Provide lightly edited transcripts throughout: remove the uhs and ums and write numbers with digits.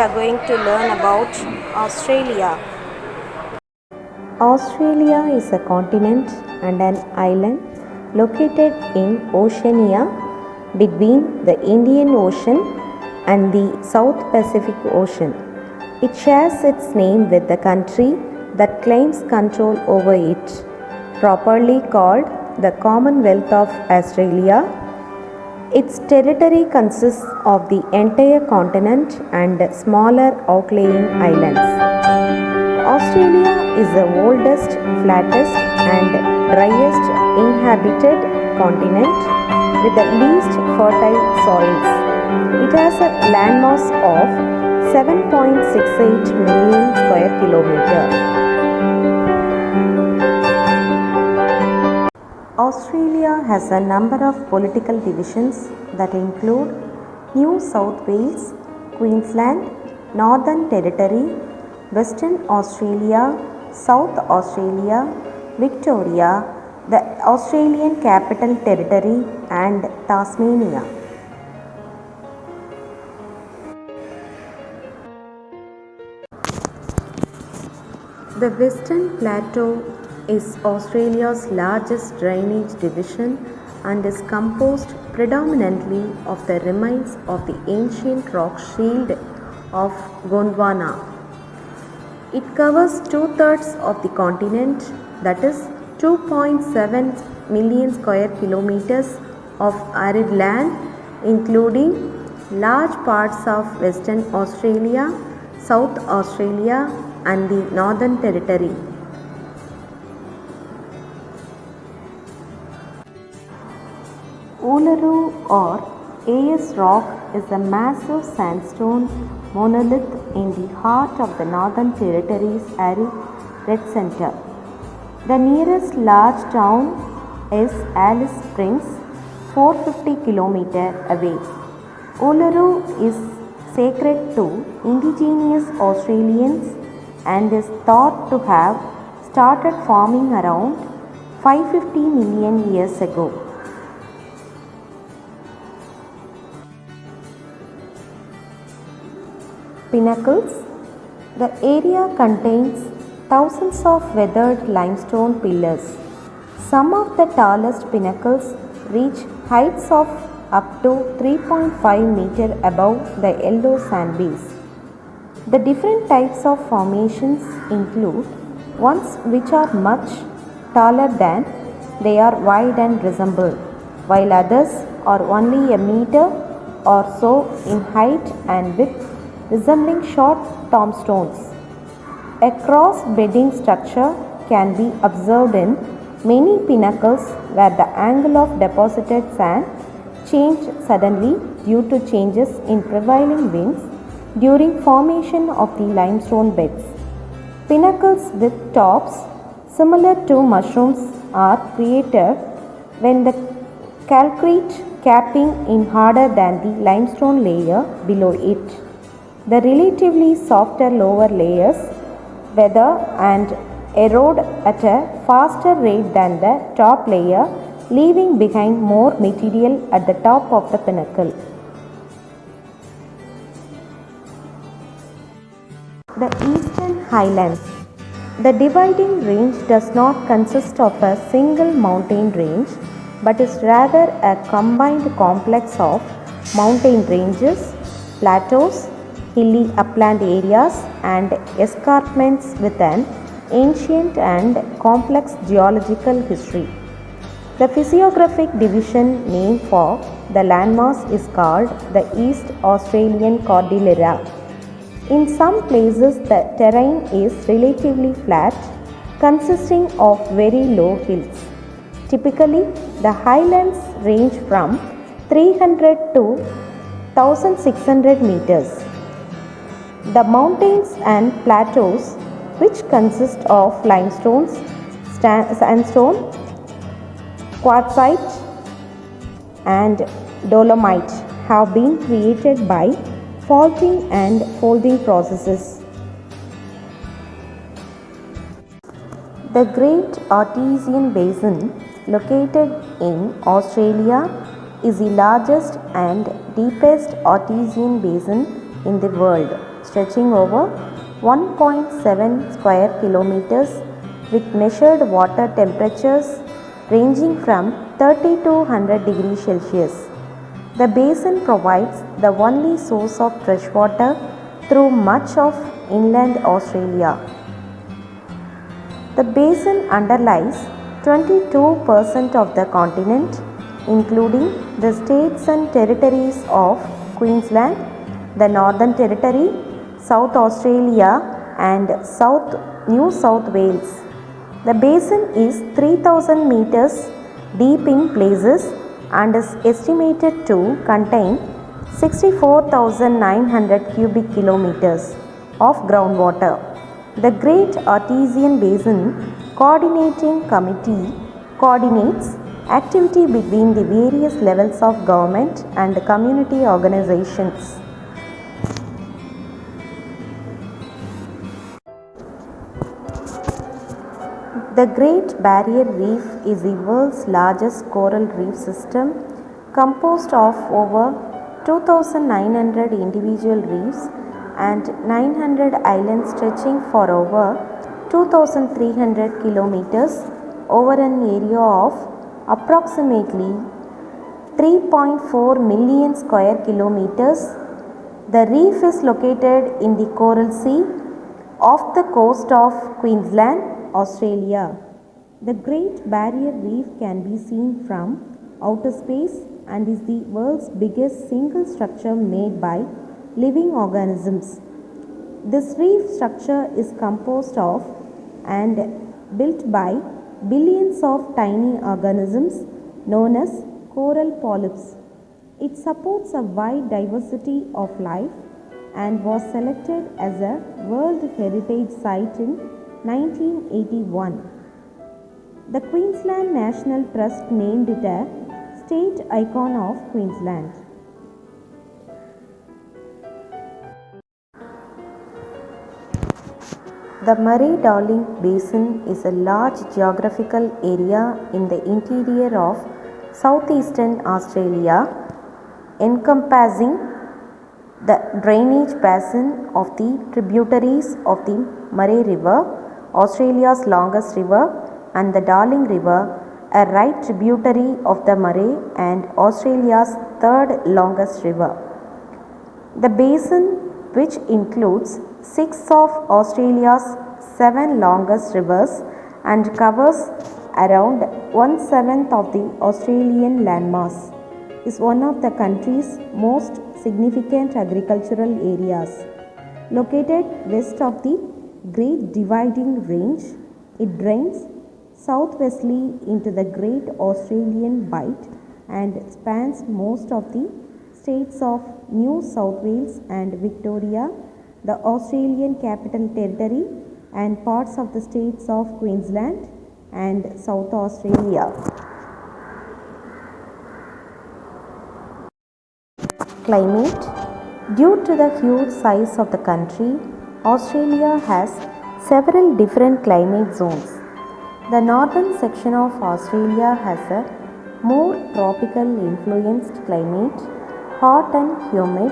are going to learn about Australia. Australia is a continent and an island located in Oceania between the Indian Ocean and the South Pacific Ocean. It shares its name with the country that claims control over it, properly called the Commonwealth of Australia. Its territory consists of the entire continent and smaller outlying islands. Australia is the oldest, flattest, and driest inhabited continent with the least fertile soils. It has a landmass of 7.68 million square kilometer. Australia has a number of political divisions that include New South Wales, Queensland, Northern Territory, Western Australia, South Australia, Victoria, the Australian Capital Territory, and Tasmania. The Western Plateau is Australia's largest drainage division and is composed predominantly of the remains of the ancient rock shield of Gondwana. It covers 2/3 of the continent, that is 2.7 million square kilometers of arid land, including large parts of Western Australia, South Australia, and the Northern Territory. Uluru or Ayers Rock is a massive sandstone monolith in the heart of the Northern Territory's arid red centre. The nearest large town is Alice Springs, 450 km away. Uluru is sacred to indigenous Australians and is thought to have started farming around 550 million years ago. Pinnacles. The area contains thousands of weathered limestone pillars. Some of the tallest pinnacles reach heights of up to 3.5 meters above the yellow sand base. The different types of formations include ones which are much taller than they are wide and resemble, while others are only a meter or so in height and width, resembling short tombstones. A cross bedding structure can be observed in many pinnacles where the angle of deposited sand changed suddenly due to changes in prevailing winds during formation of the limestone beds. Pinnacles with tops similar to mushrooms are created when the calcrete capping is harder than the limestone layer below it. The relatively softer lower layers weather and erode at a faster rate than the top layer, leaving behind more material at the top of the pinnacle. The Eastern Highlands. The dividing range does not consist of a single mountain range but is rather a combined complex of mountain ranges, plateaus, hilly upland areas, and escarpments with an ancient and complex geological history. The physiographic division name for the landmass is called the East Australian Cordillera. In some places, the terrain is relatively flat, consisting of very low hills. Typically, the highlands range from 300 to 1600 meters. The mountains and plateaus, which consist of limestones, sandstone, quartzite, and dolomite, have been created by faulting and folding processes. The Great Artesian Basin, located in Australia, is the largest and deepest artesian basin in the world, stretching over 1.7 square kilometers with measured water temperatures ranging from 30 to 100 degrees Celsius. The basin provides the only source of fresh water through much of inland Australia. The basin underlies 22% of the continent, including the states and territories of Queensland, the Northern Territory, South Australia, and New South Wales. The basin is 3,000 meters deep in places and is estimated to contain 64,900 cubic kilometers of groundwater. The Great Artesian Basin Coordinating Committee coordinates activity between the various levels of government and community organizations. The Great Barrier Reef is the world's largest coral reef system, composed of over 2,900 individual reefs and 900 islands stretching for over 2,300 kilometers over an area of approximately 3.4 million square kilometers. The reef is located in the Coral Sea off the coast of Queensland, Australia. The Great Barrier Reef can be seen from outer space and is the world's biggest single structure made by living organisms. This reef structure is composed of and built by billions of tiny organisms known as coral polyps. It supports a wide diversity of life and was selected as a World Heritage Site in 1981. The Queensland National Trust named it a State Icon of Queensland. The Murray-Darling Basin is a large geographical area in the interior of southeastern Australia, encompassing the drainage basin of the tributaries of the Murray River, Australia's longest river, and the Darling River, a right tributary of the Murray and Australia's third longest river. The basin, which includes 6 of Australia's 7 longest rivers and covers around 1/7 of the Australian landmass, is one of the country's most significant agricultural areas. Located west of the Great Dividing Range, it drains southwesterly into the Great Australian Bight and spans most of the states of New South Wales and Victoria, the Australian Capital Territory, and parts of the states of Queensland and South Australia. Climate. Due to the huge size of the country, Australia has several different climate zones. The northern section of Australia has a more tropical influenced climate, hot and humid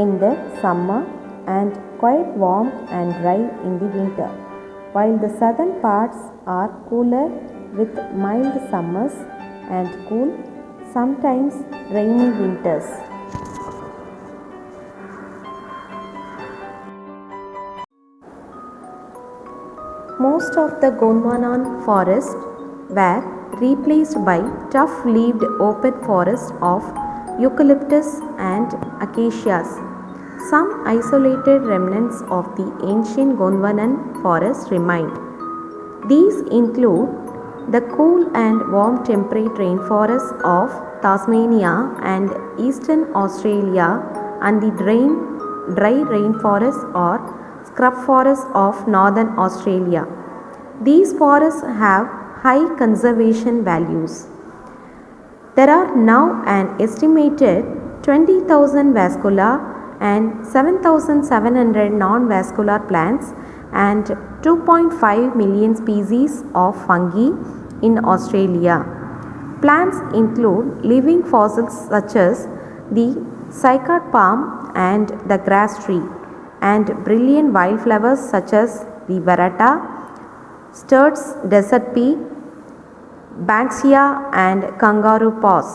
in the summer and quite warm and dry in the winter, while the southern parts are cooler with mild summers and cool, sometimes rainy winters. Most of the Gondwanan forests were replaced by tough-leaved open forests of eucalyptus and acacias. Some isolated remnants of the ancient Gondwanan forest remain. These include the cool and warm temperate rainforests of Tasmania and eastern Australia and the dry rainforests or scrub forests of northern Australia. These forests have high conservation values. There are now an estimated 20,000 vascular and 7,700 non-vascular plants and 2.5 million species of fungi in Australia. Plants include living fossils such as the cycad palm and the grass tree, and brilliant wildflowers such as the Verata, Sturt's desert pea, Banksia and kangaroo paws.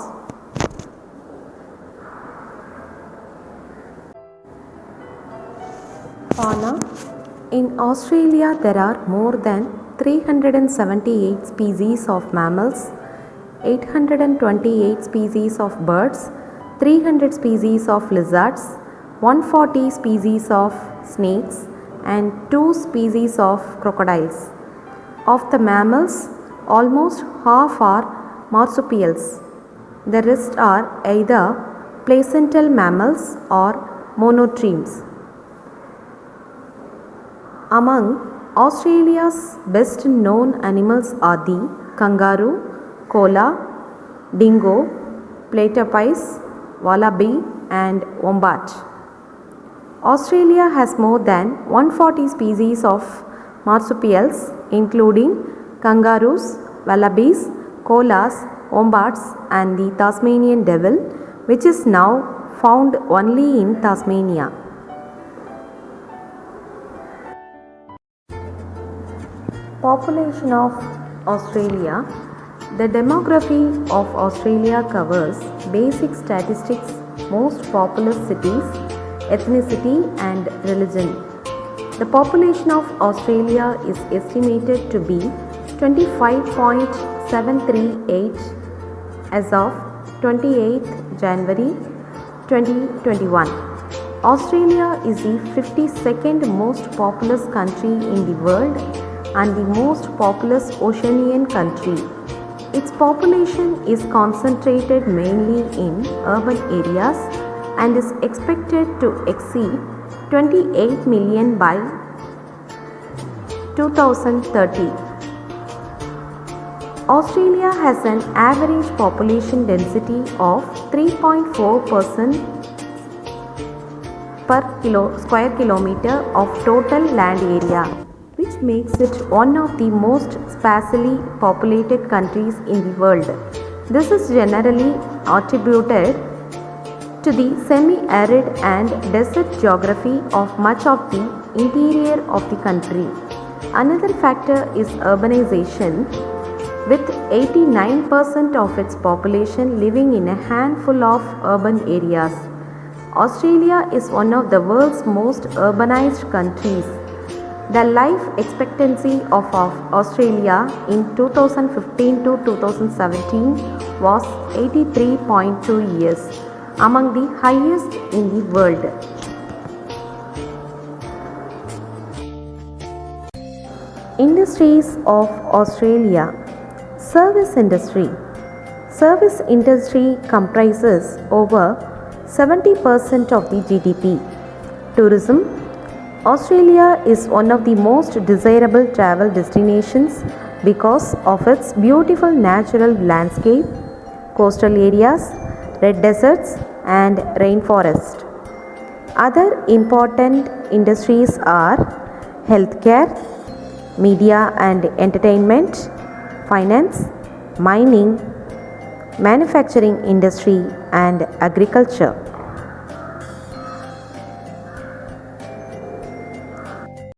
Fauna. In Australia, there are more than 378 species of mammals, 828 species of birds, 300 species of lizards, 140 species of snakes, and 2 species of crocodiles. Of the mammals, almost half are marsupials. The rest are either placental mammals or monotremes. Among Australia's best known animals are the kangaroo, koala, dingo, platypus, wallaby, and wombat. Australia has more than 140 species of marsupials, including kangaroos, wallabies, koalas, wombats, and the Tasmanian devil, which is now found only in Tasmania. Population of Australia. The demography of Australia covers basic statistics, most populous cities, ethnicity, and religion. The population of Australia is estimated to be 25.738 as of 28th January 2021. Australia is the 52nd most populous country in the world and the most populous Oceanian country. Its population is concentrated mainly in urban areas and is expected to exceed 28 million by 2030. Australia has an average population density of 3.4% per square kilometer of total land area, which makes it one of the most sparsely populated countries in the world. This is generally attributed to the semi-arid and desert geography of much of the interior of the country. Another factor is urbanization, with 89% of its population living in a handful of urban areas. Australia is one of the world's most urbanized countries. The life expectancy of Australia in 2015 to 2017 was 83.2 years, among the highest in the world. Industries of Australia. Service industry. Service industry comprises over 70% of the GDP. Tourism. Australia is one of the most desirable travel destinations because of its beautiful natural landscape, coastal areas, red deserts, and rainforest. Other important industries are healthcare, media and entertainment, finance, mining, manufacturing industry, and agriculture.